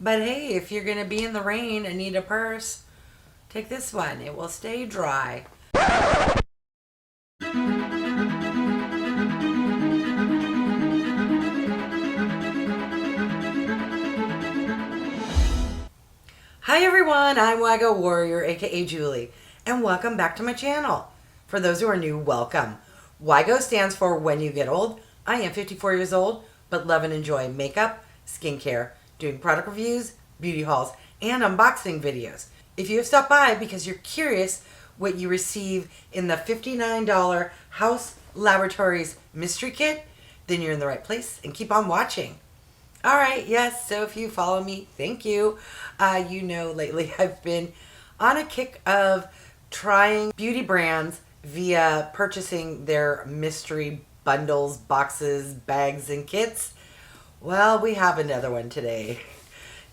But hey, if you're going to be in the rain and need a purse, take this one. It will stay dry. Hi everyone, I'm Wago Warrior, aka Julie, and welcome back to my channel. For those who are new, welcome. Wago stands for When You Get Old. I am 54 years old, but love and enjoy makeup, skincare, doing product reviews, beauty hauls, and unboxing videos. If you have stopped by because you're curious what you receive in the $59 Haus Laboratories mystery kit, then you're in the right place and keep on watching. All right, yes, so if you follow me, thank you. You know lately I've been on a kick of trying beauty brands via purchasing their mystery bundles, boxes, bags, and kits. Well, we have another one today.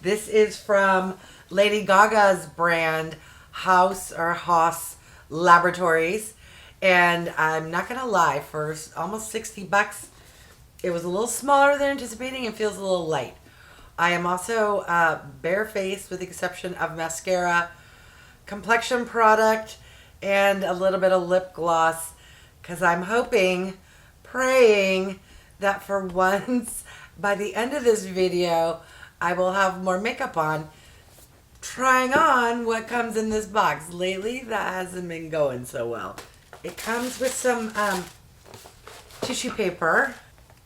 This is from Lady Gaga's brand, Haus Laboratories. And I'm not gonna lie, for almost 60 bucks, it was a little smaller than anticipating and feels a little light. I am also barefaced with the exception of mascara, complexion product, and a little bit of lip gloss because I'm hoping, praying that for once by the end of this video I will have more makeup on, trying on what comes in this box. Lately that hasn't been going so well. It comes with some tissue paper.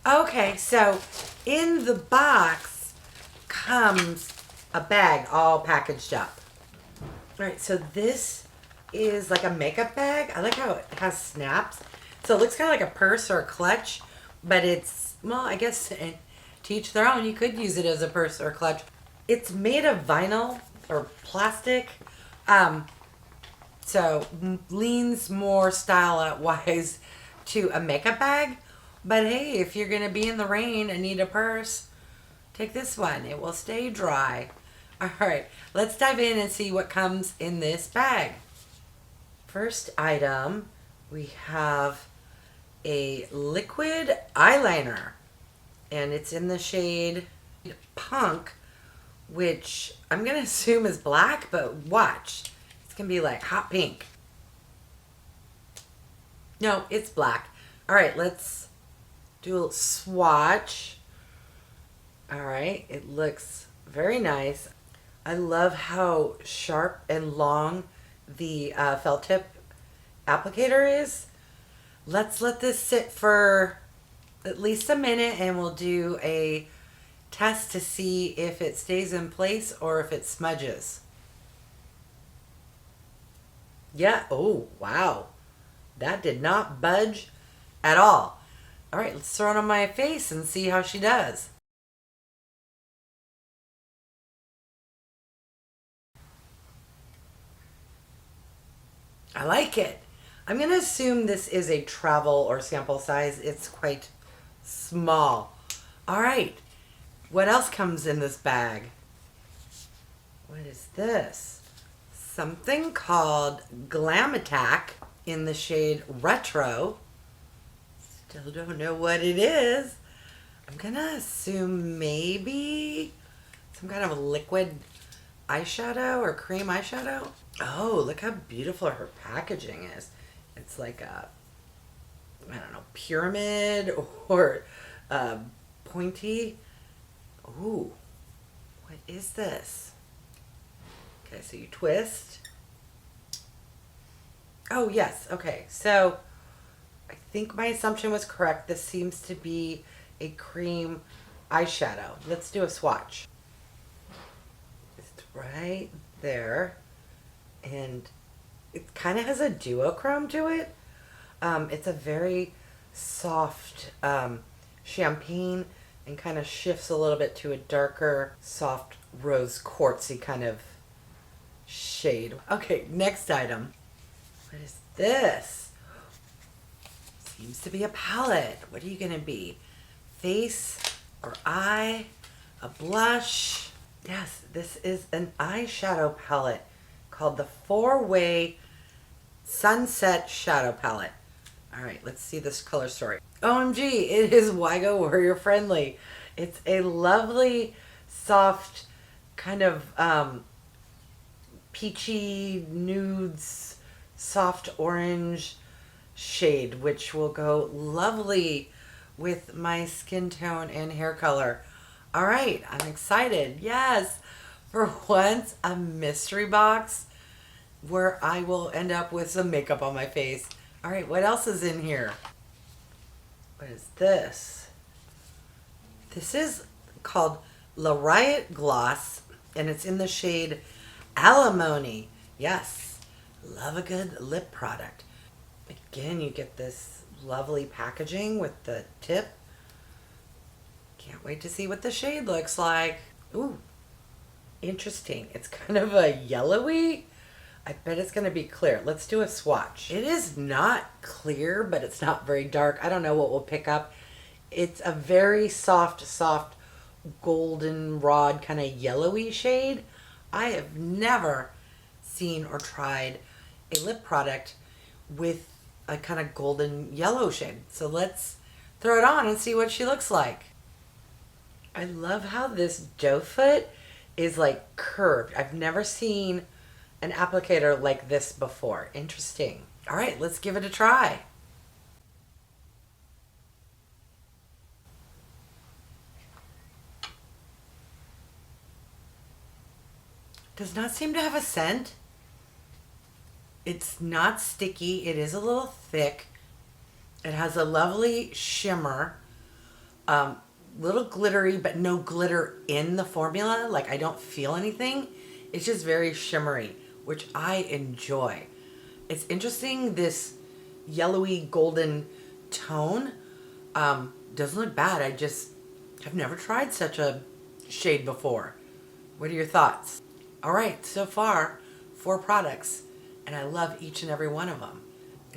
Okay, so in the box comes a bag all packaged up. All right, so this is like a makeup bag. I like how it has snaps. So it looks kind of like a purse or a clutch, but it's, well, I guess to each their own. You could use it as a purse or a clutch. It's made of vinyl or plastic, so leans more style-wise to a makeup bag. But hey, if you're going to be in the rain and need a purse, take this one. It will stay dry. All right, let's dive in and see what comes in this bag. First item, we have a liquid eyeliner. And it's in the shade Punk, which I'm going to assume is black, but watch. It's going to be like hot pink. No, it's black. All right, let's do a little swatch. All right, it looks very nice. I love how sharp and long the felt tip applicator is. Let's let this sit for at least a minute and we'll do a test to see if it stays in place or if it smudges. Yeah, oh wow, that did not budge at all. All right, let's throw it on my face and see how she does. I like it. I'm going to assume this is a travel or sample size. It's quite small. All right, what else comes in this bag? What is this? Something called GLAM Attack in the shade Retro. Still don't know what it is. I'm gonna assume maybe some kind of liquid eyeshadow or cream eyeshadow. Oh, look how beautiful her packaging is. It's like a, I don't know, pyramid or pointy. Ooh, what is this? Okay, so you twist. Oh, yes. Okay, so I think my assumption was correct. This seems to be a cream eyeshadow. Let's do a swatch. It's right there. And it kind of has a duochrome to it. It's a very soft champagne and kind of shifts a little bit to a darker, soft rose quartzy kind of shade. Okay, next item. What is this? Seems to be a palette. What are you going to be? Face or eye? A blush? Yes, this is an eyeshadow palette called the 4-Way Sunset Shadow Palette. All right, let's see this color story. OMG, it is Wago Warrior friendly. It's a lovely, soft kind of peachy nudes, soft orange shade, which will go lovely with my skin tone and hair color. All right, I'm excited. Yes, for once, a mystery box where I will end up with some makeup on my face. All right, what else is in here? What is this? This is called La RIOT Gloss, and it's in the shade ALIMONY. Yes, love a good lip product. Again, you get this lovely packaging with the tip. Can't wait to see what the shade looks like. Ooh, interesting. It's kind of a yellowy. I bet it's going to be clear. Let's do a swatch. It is not clear, but it's not very dark. I don't know what we'll pick up. It's a very soft goldenrod kind of yellowy shade. I have never seen or tried a lip product with a kind of golden yellow shade. So let's throw it on and see what she looks like. I love how this doe foot is like curved. I've never seen an applicator like this before. Interesting. All right, let's give it a try. Does not seem to have a scent. It's not sticky. It is a little thick. It has a lovely shimmer. Little glittery, but no glitter in the formula. Like, I don't feel anything. It's just very shimmery, which I enjoy. It's interesting, this yellowy golden tone. Doesn't look bad. I've never tried such a shade before. What are your thoughts? All right, so far, 4 products, and I love each and every one of them.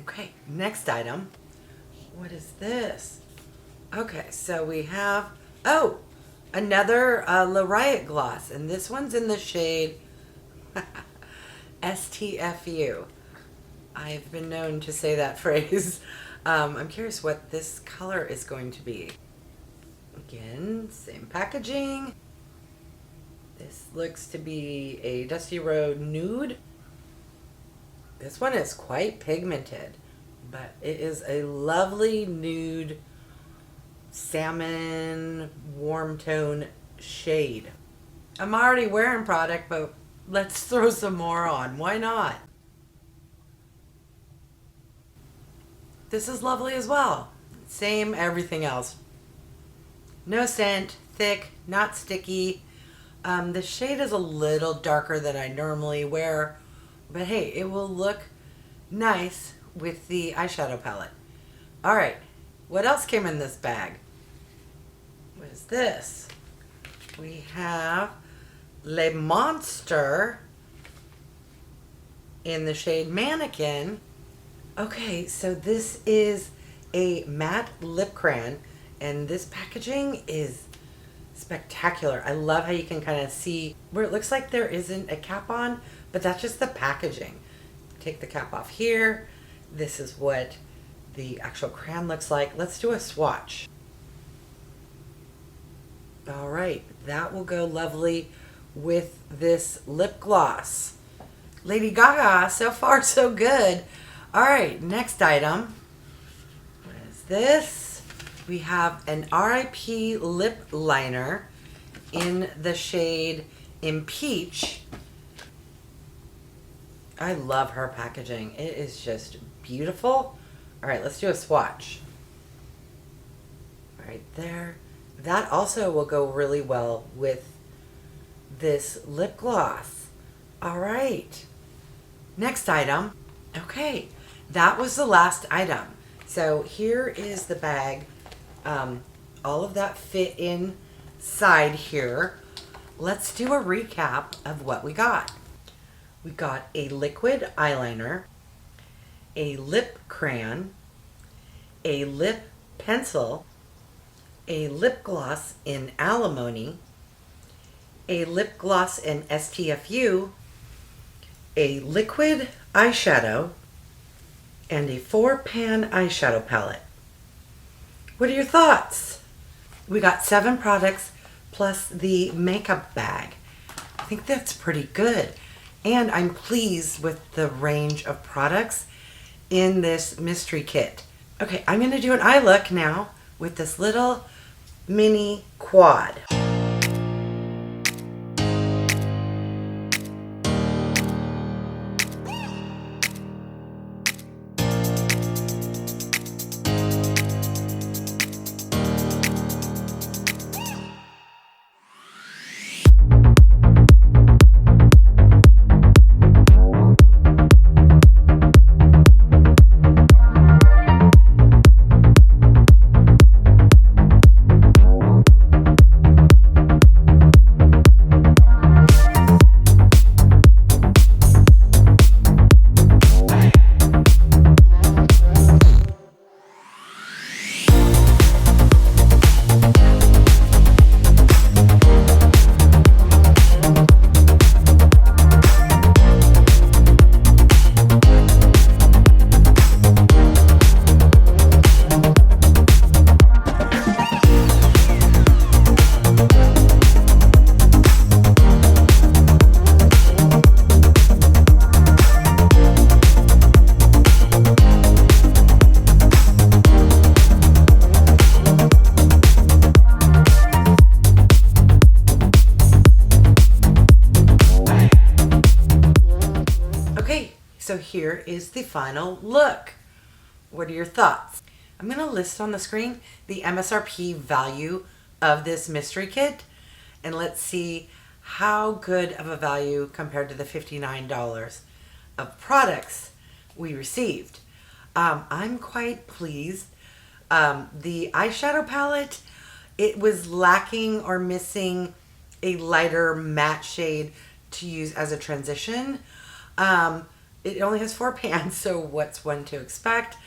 Okay, next item. What is this? Okay, so we have, another La RIOT gloss, and this one's in the shade STFU. I've been known to say that phrase. I'm curious what this color is going to be. Again, same packaging. This looks to be a Dusty Road nude. This one is quite pigmented, but it is a lovely nude salmon warm tone shade. I'm already wearing product, but let's throw some more on. Why not? This is lovely as well. Same everything else. No scent, thick, not sticky. The shade is a little darker than I normally wear, but hey, it will look nice with the eyeshadow palette. All right, what else came in this bag? What is this? We have Le Monster in the shade Mannequin. Okay, so this is a matte lip crayon, and this packaging is spectacular. I love how you can kind of see where it looks like there isn't a cap on, but that's just the packaging. Take the cap off here. This is what the actual crayon looks like. Let's do a swatch. All right, that will go lovely with this lip gloss. Lady Gaga, so far so good. All right, next item. What is this? We have an RIP lip liner in the shade Impeach. I love her packaging. It is just beautiful. All right, let's do a swatch. Right there. That also will go really well with this lip gloss. All right. Next item. Okay, that was the last item. So here is the bag. All of that fit inside here. Let's do a recap of what we got. We got a liquid eyeliner, a lip crayon, a lip pencil, a lip gloss in Alimony, a lip gloss in STFU, a liquid eyeshadow, and a 4-pan eyeshadow palette. What are your thoughts? We got 7 products plus the makeup bag. think that's pretty good. And I'm pleased with the range of products in this mystery kit. Okay, I'm going to do an eye look now with this little mini quad. So here is the final look. What are your thoughts? I'm going to list on the screen the MSRP value of this mystery kit, and let's see how good of a value compared to the $59 of products we received. I'm quite pleased. The eyeshadow palette, it was lacking or missing a lighter matte shade to use as a transition. It only has 4 pans, so what's one to expect?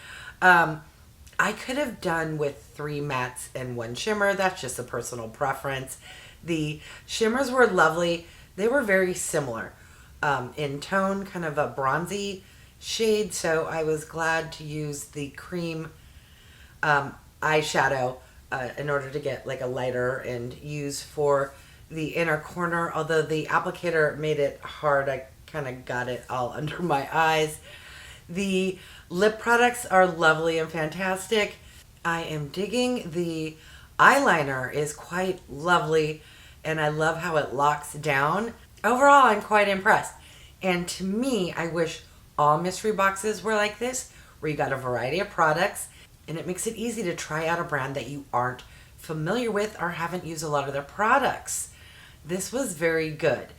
I could have done with 3 mattes and 1 shimmer. That's just a personal preference. The shimmers were lovely. They were very similar in tone, kind of a bronzy shade, so I was glad to use the cream eyeshadow in order to get like a lighter and use for the inner corner, although the applicator made it hard. I kind of got it all under my eyes. The lip products are lovely and fantastic. I am digging the eyeliner, is quite lovely, and I love how it locks down. Overall, I'm quite impressed. And to me, I wish all mystery boxes were like this, where you got a variety of products, and it makes it easy to try out a brand that you aren't familiar with or haven't used a lot of their products. This was very good.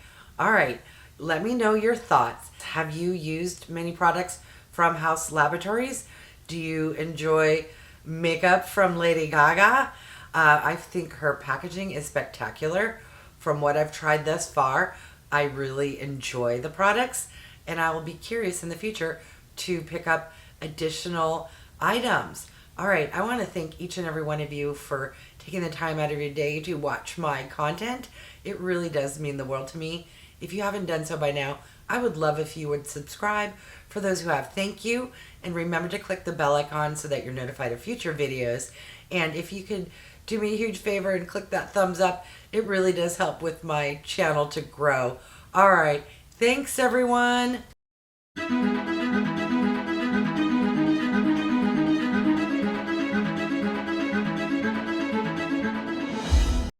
All right. Let me know your thoughts. Have you used many products from Haus Laboratories? Do you enjoy makeup from Lady Gaga? I think her packaging is spectacular. From what I've tried thus far, I really enjoy the products, and I will be curious in the future to pick up additional items. All right, I want to thank each and every one of you for taking the time out of your day to watch my content. It really does mean the world to me. If you haven't done so by now, I would love if you would subscribe. For those who have, thank you. And remember to click the bell icon so that you're notified of future videos. And if you could do me a huge favor and click that thumbs up, it really does help with my channel to grow. All right. Thanks, everyone.